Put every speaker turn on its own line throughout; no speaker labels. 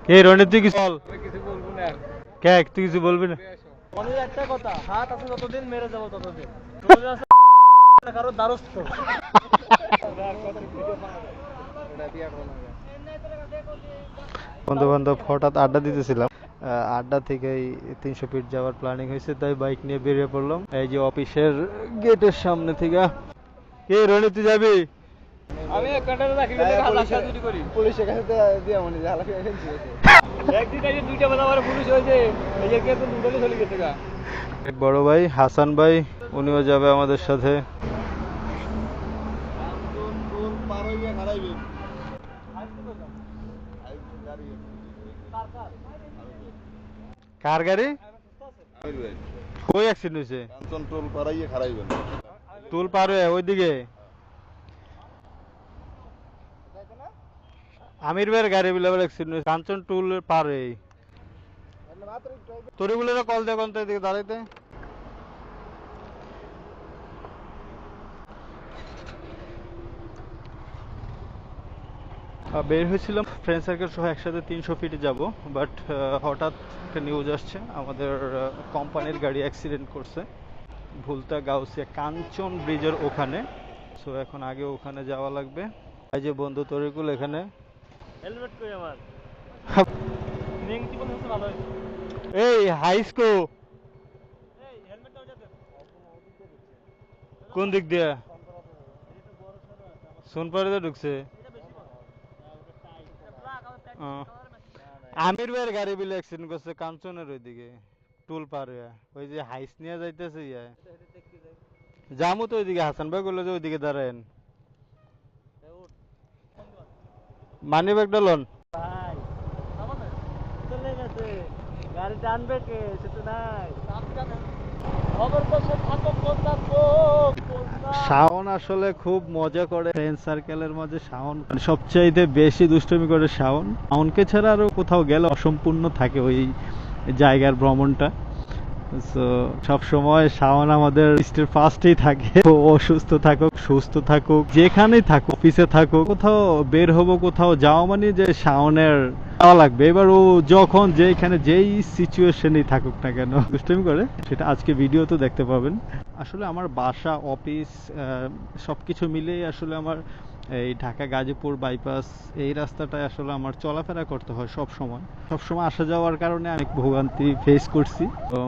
কে রনি তুই কিছু বল।
কিছু বলবো না।
কে তুই কিছু বলবি না?
অনেক একটা কথা, হাত আছে যতদিন মেরে যাবো ততদিন। রোজা আছে কারো দ্বারস্থ।
বন্ধু বান্ধব হঠাৎ আড্ডা দিতেছিলাম, আড্ডা থেকেই 300 ফিট যাওয়ার প্ল্যানিং হয়েছে, তাই বাইক নিয়ে বেরিয়ে পড়লাম এই যে অফিসের গেটের সামনে থেকে। কে রনি তুই যাবি?
আমি এক ঘন্টা রাখি হালাকা চুরি করি পুলিশের কাছে দিয়ে মনে যে হালাকা এজেন্সি আছে। একদিন এই দুইটা বেলা আমার পুলিশ হয়েছে, এই যে কে তো দুটোই চলে গেছে গা।
এক বড় ভাই হাসান ভাই, উনিও যাবে আমাদের সাথে। কার গাড়ি? কই অ্যাক্সিডেন্ট হয়েছে?
কাঞ্চন টোল পারাইয়ে খারাইবেন।
টুল পার হয়ে ওইদিকে আমির ভাইয়ের গাড়ি বলে আবার অ্যাক্সিডেন্ট হয়েছে কাঞ্চন টুল পার হয়ে। তোরে বলে কল দে কোন এদিকে দাঁড়াইতে। বের হয়েছিলাম ফ্রেন্ড সার্কেল সহ একসাথে 300 ফিটে যাব, বাট হঠাৎ একটা নিউজ আসছে আমাদের কোম্পানির গাড়ি অ্যাক্সিডেন্ট করছে ভুলতা গাউসিয়া কাঞ্চন ব্রিজের ওখানে। সো এখন আগে ওখানে যাওয়া লাগবে। এই যে বন্ধু তরিকুল এখানে।
হেলমেট কই আমার? নেংটি বলে ভালো হয়েছে।
এই হাইস্কো
এই হেলমেটটা ওটা দে।
কোন দিক দিয়ে? সোনপাড়িতে ঢুকছে। আমির ভাইয়ের গাড়ি বিলে অ্যাক্সিডেন্ট করছে কাঞ্চনের ওইদিকে টুল পার হয়ে। ওই যে হাইস নিয়ে যাইতেছে ইয়া জামু তো ওইদিকে। হাসান ভাই বললো যে ওইদিকে দাঁড়ায়েন। মানি ব্যাগটা লোন।
ভাই সামনে চলে গেছে, গাড়ি টানবে কে সেটা নাই। খবর তো সব থাকো কোন থাকো।
শাওন আসলে খুব মজা করে ফ্রেন্ড সার্কেলের মাঝে। শাওন সবচাইতে বেশি দুষ্টুমি করে শাওন। শাওনকে ছাড়া আরো কোথাও গেলে অসম্পূর্ণ থাকে ওই জায়গার ভ্রমণটা। সো সব সময় শাওন আমাদের লিস্টের ফার্স্টেই থাকে। ও অসুস্থ থাকুক সুস্থ থাকুক যেখানেই থাকুক, অফিসে থাকুক, কোথাও বের হব কোথাও যাওয়া মানে যে শাওনের যাওয়া লাগবে। এবার ও যখন যেখানে যেই সিচুয়েশনেই থাকুক না কেন দুষ্টুমি করে, সেটা আজকে ভিডিওতে দেখতে পাবেন। আসলে আমার বাসা অফিস সবকিছু মিলেই আসলে আমার এই ঢাকা গাজীপুর বাইপাস এই রাস্তাটায় আসলে আমার চলাফেরা করতে হয় সব সময় আসা যাওয়ার কারণে অনেক ভোগান্তি ফেস করছি। তো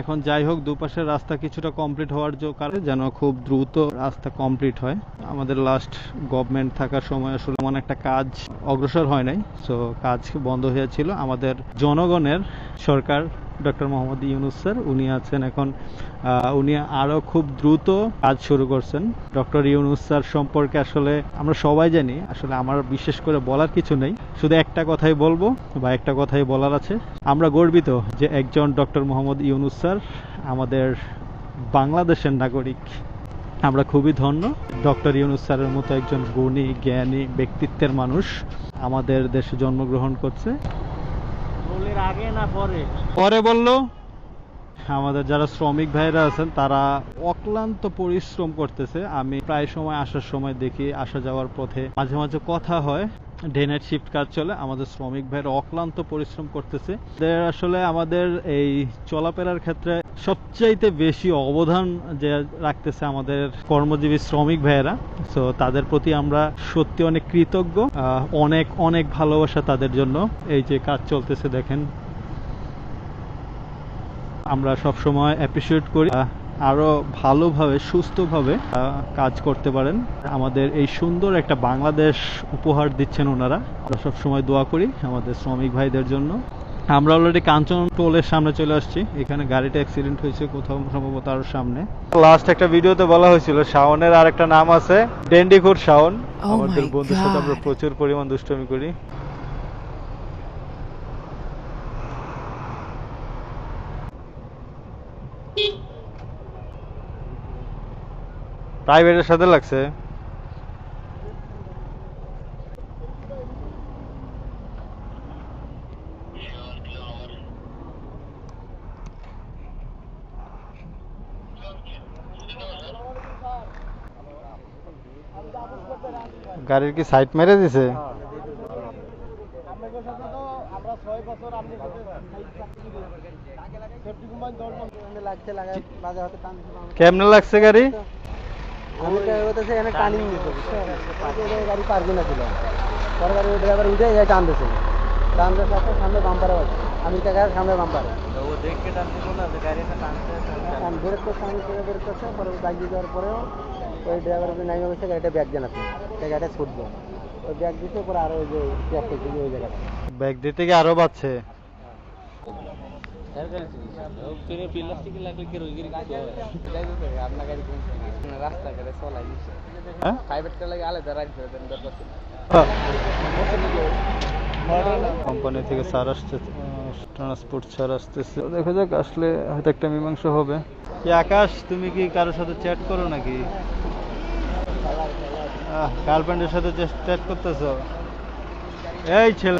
এখন যাই হোক দুপাশের রাস্তা কিছুটা কমপ্লিট হওয়ার কারণে যেন খুব দ্রুত রাস্তা কমপ্লিট হয়। আমাদের লাস্ট গভর্নমেন্ট থাকার সময় আসলে এমন একটা কাজ অগ্রসর হয় নাই, সো কাজ বন্ধ হয়েছিল। আমাদের জনগণের সরকার ডক্টর মোহাম্মদ ইউনূস স্যার উনি আছেন এখন, উনি আরো খুব দ্রুত কাজ শুরু করছেন। ডক্টর ইউনূস স্যার সম্পর্কে আসলে আমরা সবাই জানি, আসলে আমার বিশেষ করে বলার কিছু নেই, শুধু একটা কথাই বলবো বা একটা কথাই বলার আছে। আমরা গর্বিত যে একজন ডক্টর মোহাম্মদ ইউনূস স্যার আমাদের বাংলাদেশের নাগরিক। আমরা খুবই ধন্য ডক্টর ইউনূস স্যারের মতো একজন গুণী জ্ঞানী ব্যক্তিত্বের মানুষ আমাদের দেশে জন্মগ্রহণ করছে।
রোলের আগে না পরে?
পরে বললো আমাদের যারা শ্রমিক ভাইরা আছেন তারা অক্লান্ত পরিশ্রম করতেছে। আমি প্রায় সময় আসার সময় দেখি, আসা যাওয়ার পথে মাঝে মাঝে কথা হয়, ডে নাইট শিফট কাজ চলে, আমাদের শ্রমিক ভাইরা অক্লান্ত পরিশ্রম করতেছে। আসলে আমাদের এই চলাফেরার ক্ষেত্রে সবচাইতে বেশি অবদান যে রাখতেছে আমাদের কর্মজীবী শ্রমিক ভাইয়েরা। সো তাদের প্রতি আমরা সত্যি অনেক কৃতজ্ঞ, অনেক অনেক ভালোবাসা তাদের জন্য। এই যে কাজ চলতেছে দেখেন, আমরা সব সময় অ্যাপ্রিশিয়েট করি আরো ভালোভাবে সুস্থভাবে কাজ করতে পারেন। আমাদের এই সুন্দর একটা বাংলাদেশ উপহার দিচ্ছেন ওনারা। আমরা সব সময় দোয়া করি আমাদের শ্রমিক ভাইদের জন্য। আমরা অলরেডি কাঞ্চন টোলের সামনে চলে আসছি। এখানে গাড়িটা অ্যাক্সিডেন্ট হয়েছে কোথাও সম্ভবত আরো সামনে। লাস্ট একটা ভিডিওতে বলা হয়েছিল শাওনের আর একটা নাম আছে ডেন্ডিখোর শাওন। আমাদের বন্ধুর সাথে আমরা প্রচুর পরিমাণ দুষ্টুমি করি। প্রাইভেটের সাথে লাগছে। গাড়ির কি সাইড মেরে দিছে?
আমাদের সাথে তো আমরা বছর আপনি সেফটি কোম্পানি 10 বছর লাগছে লাগায় বাজে হতে টান
কেমনে লাগছে গাড়ি?
আমি কইতেছে এখানে টার্নিং দিতে গাড়ি পারবে না ছিল পরে গাড়ি ড্রাইভার উঠে যায় টান দিয়েছে টান দেওয়ার সাথে সামনে বাম্পারে আছে আমি টাকার সামনে বাম্পারে ও দেখে টান দিল না যে গাড়িটা টানতে টান ব্রেক করতে আমি করে ব্রেক করতে পরে বাইক দিয়ে যাওয়ার পরেও ওই ড্রাইভার নাইমে বসে গাড়িটা ব্যাগ দেন আপনি গাড়িটা ছুটবো ওই ব্যাগ দিতে পরে আরো ওই যে ব্যাগ করছে ওই জায়গাটা
ব্যাগ দিতে কি আরো বাড়ছে? কোম্পানি থেকে স্যার আসছে, ট্রান্সপোর্ট স্যার আসতেছে, দেখা যাক আসলে হয়তো একটা মীমাংসা হবে। কি আকাশ, তুমি কি কারোর সাথে চ্যাট করো নাকি? গার্লফ্রেন্ডের সাথে চ্যাট করতেছো? এই ছেলে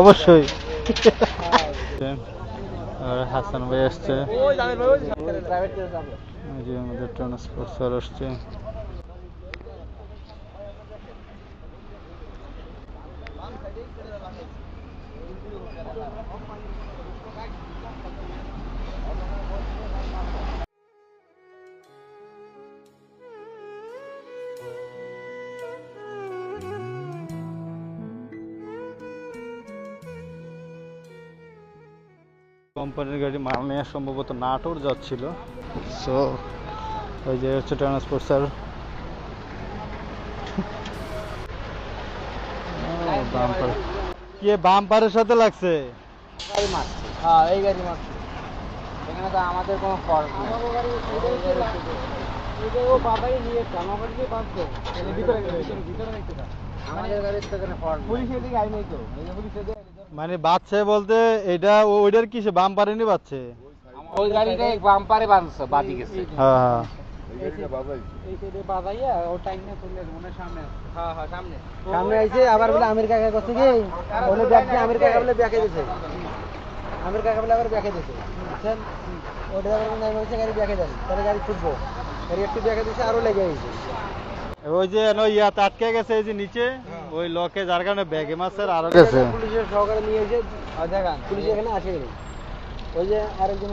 অবশ্যই। আর হাসান ভাই আসছে, আমাদের ট্রান্সপোর্ট স্যার আসছে। কোম্পানির গাড়ি মাল নেওয়া সম্ভবত নাটোর যাচ্ছিল, সো ওই যে হচ্ছে ট্রান্সপোর্ট স্যার। কি বাম্পারের সাথে লাগছে?
গাড়ি মারছে, হ্যাঁ এই গাড়ি মারছে, এখানে তো আমাদের কোনো ফল্ট নেই। ও বাবাই নিয়ে আমার গাড়ি দিয়ে বাঁধছে ভিতরে ভিতরে দেখতে না, আমাদের গাড়ির তো কোনো ফল্ট পুলিশের দিকে আই নাই তো, এই যে পুলিশের দিকে
মানে বাচ্চা বলতে এটা ওইটার কিসে বাম্পারে নি বাচ্চে?
ওই গাড়িটা বাম্পারে বাঁধছে বাদি গেছে।
হ্যাঁ হ্যাঁ,
এই সাইডে বাজাইয়া ও টাইম না করলে মনে সামনে, হ্যাঁ হ্যাঁ সামনে সামনে আইছে আবার বলে আমির কাকা করছে কি বলে ব্যাগ দিয়ে আমির কাকা বলে ব্যাকে দিয়েছে, আমির কাকা বলে আবার ব্যাকে দিয়েছে, বুঝছেন? ও ড্রাইভার নাই বলছে গাড়ি ব্যাকে দেন, তাহলে গাড়ি ছুটবো, গাড়ি একটু ব্যাকে দিয়েছে আরো লেগে গেছে।
ওই যে ইয়াতে আটকে গেছে এই যে নিচে ওই লকে, যার কারণে ব্যাগে মাছের আরো গেছে।
পুলিশের সহকারে নিয়ে এসে দেখেন পুলিশ এখানে আসে গেল, ওই যে আরেকজন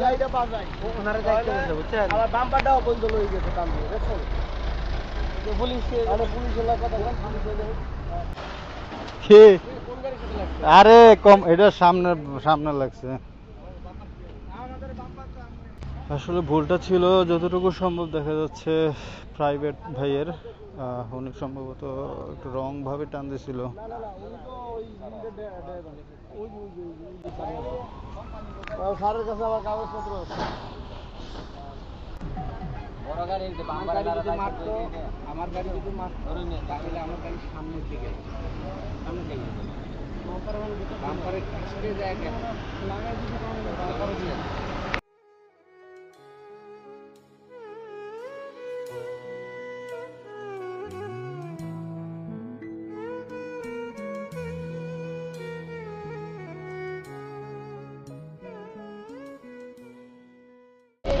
গাড়িটা বাজায় ওনারা দায়িত্ব নিছে, বুঝছেন? আবার বাম্পারটাও বন্ধ হয়ে গেছে কাম দিয়ে, দেখছেন? যে পুলিশ আরে পুলিশের কথা বলেন, পুলিশ
কি
কোন গাড়ির সাথে লাগছে?
আরে কম, এটা সামনে সামনে লাগছে। আসলে ভুলটা ছিল যতটুকু সম্ভব, দেখা যাচ্ছে প্রাইভেট ভাইয়ের, উনি সম্ভবত একটু রং ভাবে টান দিছিল।
স্যারের কাছে আবার কাগজপত্র বড় গাড়ি আমার গাড়ি যদি মারতো, আমার গাড়ি যদি মারতো তাহলে আমার গাড়ি সামনের দিকে বাম্পারে পিছনে যায় কেন লাগাই দিতে পারবে।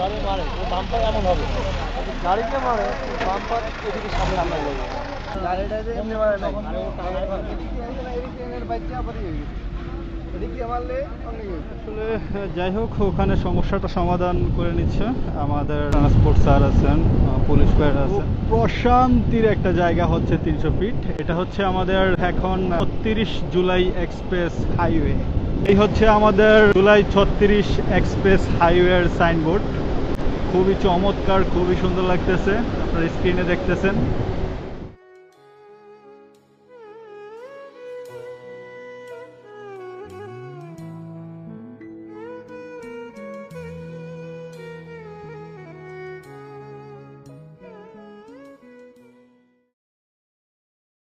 গাড়ি মারে বাম্পার এমন হবে, গাড়িকে মারে বাম্পার এদিকে সামনে আমরা যাই, গাড়িটা যে এমনি মারে না আরে ও টায়ার মারে এর বাচ্চা পড়ে গেছে এদিকে মারলে অনেক গেছে।
আসলে যাই হোক, ওখানে সমস্যাটা সমাধান করে নিচ্ছে আমাদের ট্রান্সপোর্ট স্যার আছেন, পুলিশ ফায়ার আছেন। প্রশান্তির একটা জায়গা হচ্ছে 300 ফিট, এটা হচ্ছে আমাদের এখন 36 জুলাই এক্সপ্রেস হাইওয়ে। এই হচ্ছে আমাদের জুলাই 36 এক্সপ্রেস হাইওয়ের সাইনবোর্ড, খুবই চমৎকার, খুবই সুন্দর লাগতেছে, আপনারা স্ক্রিনে দেখতেছেন।